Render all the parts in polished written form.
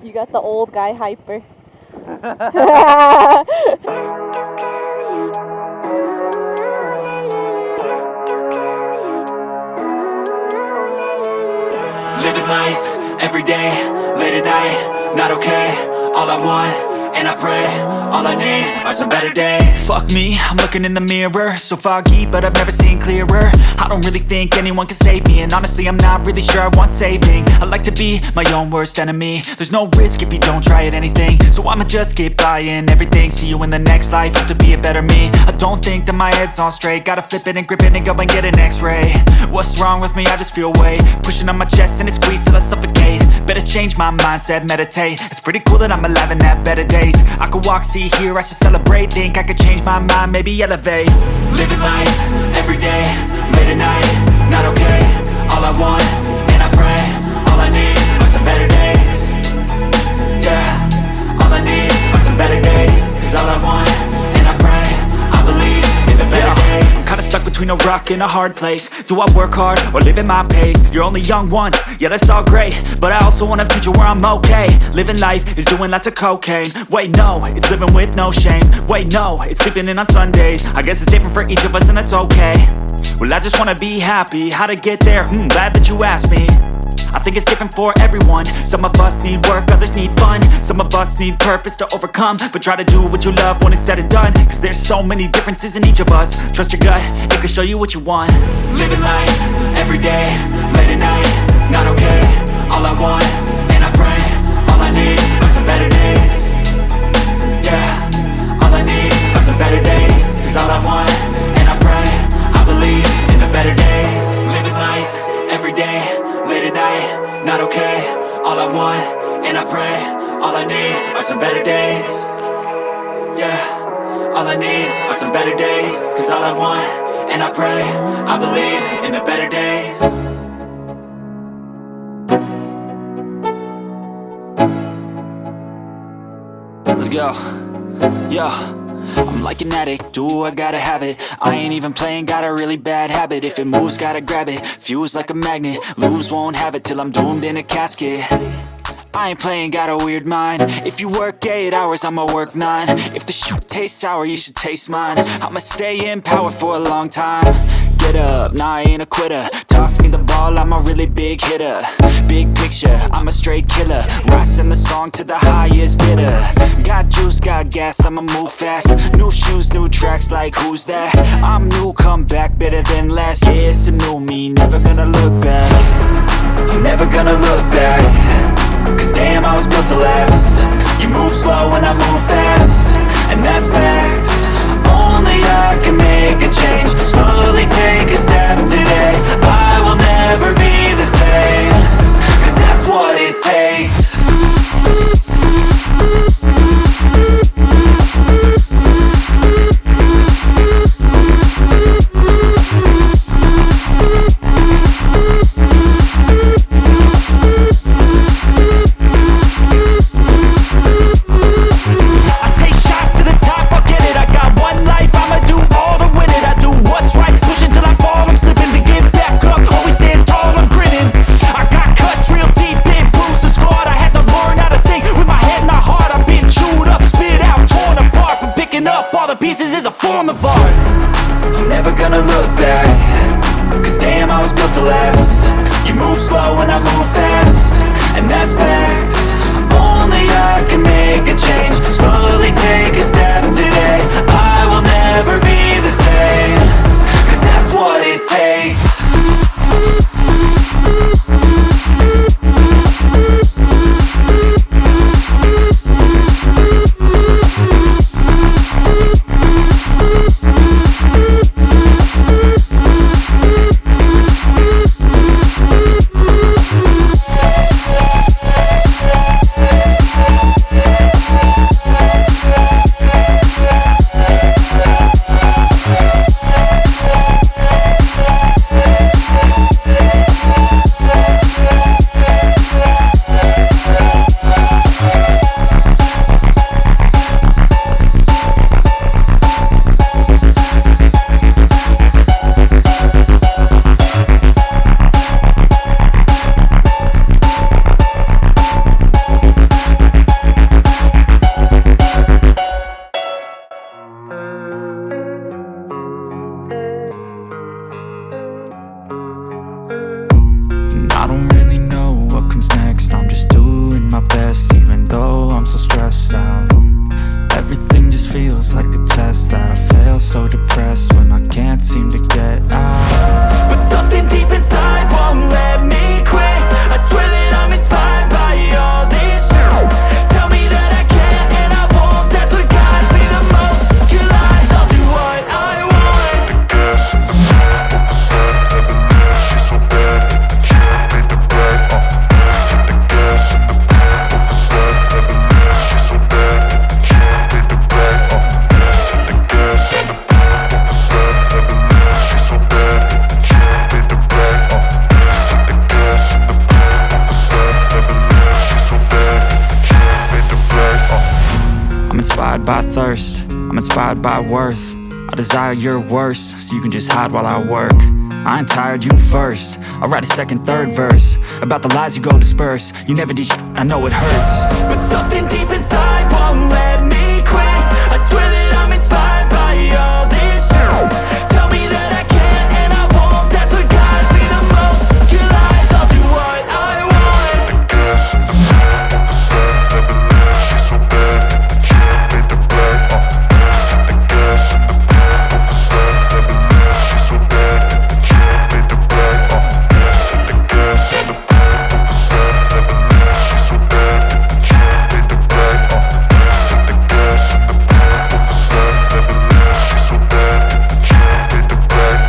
You got the old guy hyper. Living life, every day, late at night, not okay. All I want, and I pray, all I need are some better days. Fuck me, I'm looking in the mirror, so foggy, but I've never seen clearer. I don't really think anyone can save me, and honestly I'm not really sure I want saving. I like to be my own worst enemy. There's no risk if you don't try at anything, so I'ma just get buying everything. See you in the next life, have to be a better me. I don't think that my head's on straight, gotta flip it and grip it and go and get an x-ray. What's wrong with me? I just feel weight pushing on my chest and it squeezes till I suffocate. Better change my mindset, meditate. It's pretty cool that I'm alive and have better days. I could walk, see, hear, I should celebrate. Think I could change my mind, maybe elevate. Living life, every day, late at night, not okay. All I want, and I pray, all I need are some better days. Yeah, all I need are some better days. Cause all I want, and I pray, I believe in the better days. I'm kinda stuck between a rock and a hard place. Do I work hard or live at my pace? You're only young once, yeah that's all great, but I also want a future where I'm okay. Living life is doing lots of cocaine. Wait no, it's living with no shame. Wait no, it's sleeping in on Sundays. I guess it's different for each of us and that's okay. Well I just wanna be happy, how to get there? Glad that you asked me. I think it's different for everyone. Some of us need work, others need fun. Some of us need purpose to overcome. But try to do what you love when it's said and done. Cause there's so many differences in each of us. Trust your gut, it can show you what you want. Living life, every day, late at night, not okay. All I want, and I pray, all I need are some better days. Yeah, all I need are some better days. Cause all I want, and I pray, I believe in the better days. Living life, every day, late at night, not okay. All I want, and I pray, all I need are some better days. Yeah, all I need are some better days. Cause all I want, and I pray, I believe in the better days. Let's go, yo. I'm like an addict, do I gotta have it. I ain't even playing, got a really bad habit. If it moves, gotta grab it, fuse like a magnet. Lose, won't have it till I'm doomed in a casket. I ain't playing, got a weird mind. If you work 8 hours, I'ma work 9. If the shoot tastes sour, you should taste mine. I'ma stay in power for a long time. Get up, nah I ain't a quitter. Toss me the ball, I'm a really big hitter. Big picture, I'm a straight killer. Rising the song to the highest bidder. Got juice, got gas, I'ma move fast. New shoes, new tracks, like who's that? I'm new, come back, better than last. Yeah, it's a new me, never gonna look back. I'm never gonna look back. Cause damn, I was built to last. You move slow and I move fast, and that's facts. Only I can make a change. Slowly take a step today. I will never be the same. Cause that's what it takes. Pushing till I fall, I'm slipping to get back. inspired by thirst, I'm inspired by worth. I desire your worst, so you can just hide while I work. I ain't tired, you first. I'll write a second, third verse about the lies you go disperse. You never did shit, I know it hurts, but something deep inside won't let me quit. I swear that I'm inspired by all this shit. Tell me that I can't and I won't. That's what guides me the most. Your lies, I'll do what I want. The gas in the back of the sun never leaves. She's so bad that the chick made the black. The gas in the back of the sun never leaves. She's so bad that the chick made the black. The gas in the back of the sun never leaves. She's so bad that the chick made the black. The gas in the back of the sun never leaves. She's so bad that the chick made the black.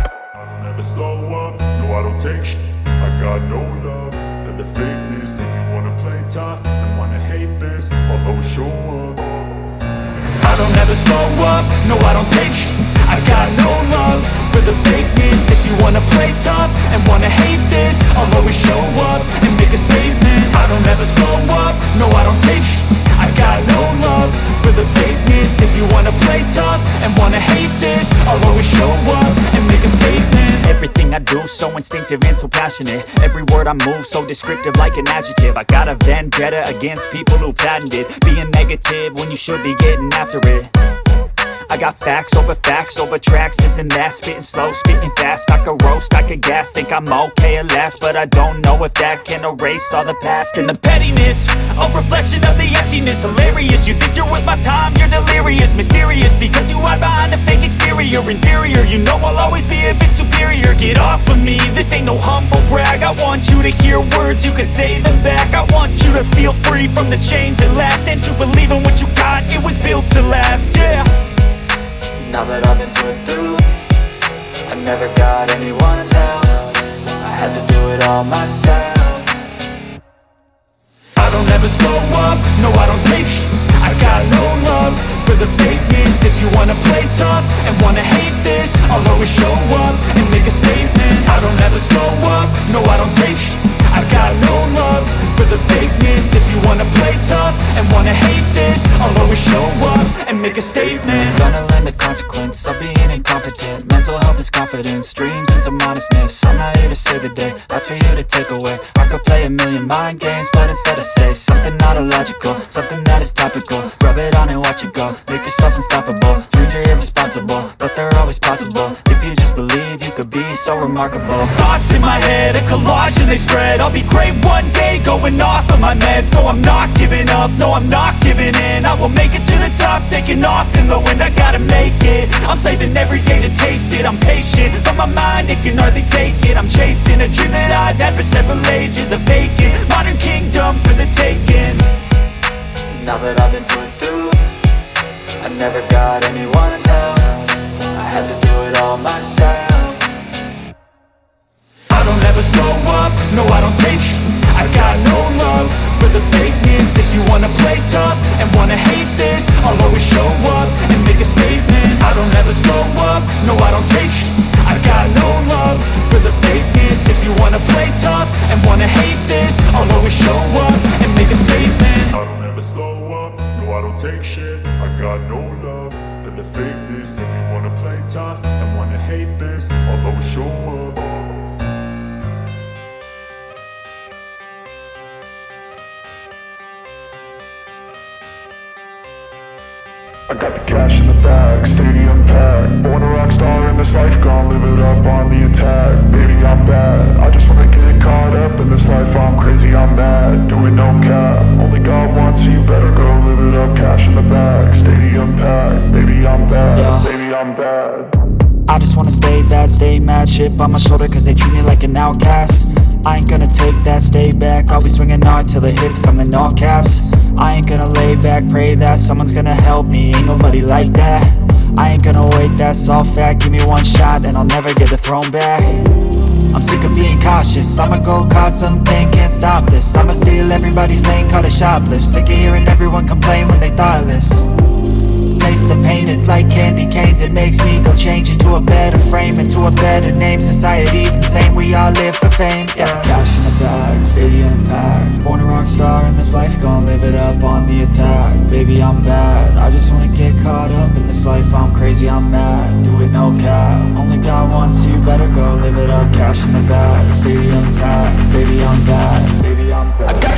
I don't ever slow up, no I don't take shit. I got no love for the fakeness. If you wanna play tough and wanna hate this, I'll always show up. I don't ever slow up, no I don't take shit. I got no love for the fakeness. If you wanna play tough and wanna hate this, I'll always show up and make a statement. I don't ever slow up, no I don't take shit. I got no love for the fakeness. If you wanna play tough and wanna hate this, I'll always show up and make a statement. Everything I do so instinctive and so passionate. Every word I move so descriptive like an adjective. I got a vendetta against people who patented being negative when you should be getting after it. I got facts over tracks, this and that. Spitting slow, spitting fast, I could roast, I could gas. Think I'm okay at last, but I don't know if that can erase all the past. And the pettiness, a reflection of the emptiness. Hilarious, you think you're worth my time, you're delirious. Mysterious, because you hide behind a fake exterior. Inferior, you know I'll always be a bit superior. Get off of me, this ain't no humble brag. I want you to hear words, you can say them back. I want you to feel free from the chains that last, and to believe in what you got, it was built to last, yeah. Now that I've been put through, I never got anyone's help. I had to do it all myself. I don't ever slow up, no I don't take shit. I got no love for the fakeness. If you wanna play tough and wanna hate this, I'll always show up and make a statement. I don't ever slow up, no I don't take shit. I got no love for the fakeness. If you wanna play tough and wanna hate this, I'll always show up and make a statement. Gonna learn the consequence of being incompetent. Mental health is confidence, dreams into modestness. I'm not here to save the day, that's for you to take away. I could play a million mind games, but instead I say something not illogical, something that is topical. Rub it on and watch it go, make yourself unstoppable. Dreams are irresponsible, but they're always possible. If you just believe, you could be so remarkable. Thoughts in my head, a collage and they spread. I'll be great one day, going off of my meds. No, I'm not giving up, no, I'm not giving in. I will make it to the top, taking off in the wind. I gotta make it, I'm saving every day to taste it. I'm patient, but my mind, it can hardly take it. I'm chasing a dream that I've had for several ages. A vacant, modern kingdom for the taking. Now that I've been put through, I never got anyone's help. I had to do it all myself. I don't ever slow up, no I don't take shit. I got no love for the fakeness. If you wanna play tough and wanna hate this, I'll always show up and make a statement. I don't ever slow up, no I don't take shit. I got no love for the fakeness. If you wanna play tough and wanna hate this, I'll always show up and make a statement. I don't ever slow up, no I don't take shit. I got no love for the fakeness. If you wanna play tough and wanna hate this, I'll always show up. I got the cash in the bag, stadium packed. Born a rock star in this life, gon' live it up on the attack. Baby, I'm bad, I just wanna get caught up in this life. I'm crazy, I'm mad, doing no cap. Only God wants you, better go live it up. Cash in the bag, stadium packed. Baby, I'm bad, yeah. Baby, I'm bad. I just wanna stay bad, stay mad. Chip on my shoulder cause they treat me like an outcast. I ain't gonna take that, stay back. I'll be swinging hard till the hits come in all caps. I ain't gonna lay back, pray that someone's gonna help me. Ain't nobody like that. I ain't gonna wait, that's all fact. Give me one shot and I'll never get the throne back. I'm sick of being cautious, I'ma go cause something, can't stop this. I'ma steal everybody's lane, call it shoplift. Sick of hearing everyone complain when they thoughtless. Taste the pain, it's like candy canes. It makes me go change into a better frame, into a better name. Society's insane, we all live for fame, yeah. Cash in the bag, stadium packed. Born a rock star in this life, gon' live live it up on the attack. Baby, I'm bad, I just wanna get caught up in this life. I'm crazy, I'm mad, do it no cap. Only got one, so you better go live it up. Cash in the bag, stadium packed. Baby, I'm bad, baby, I'm bad.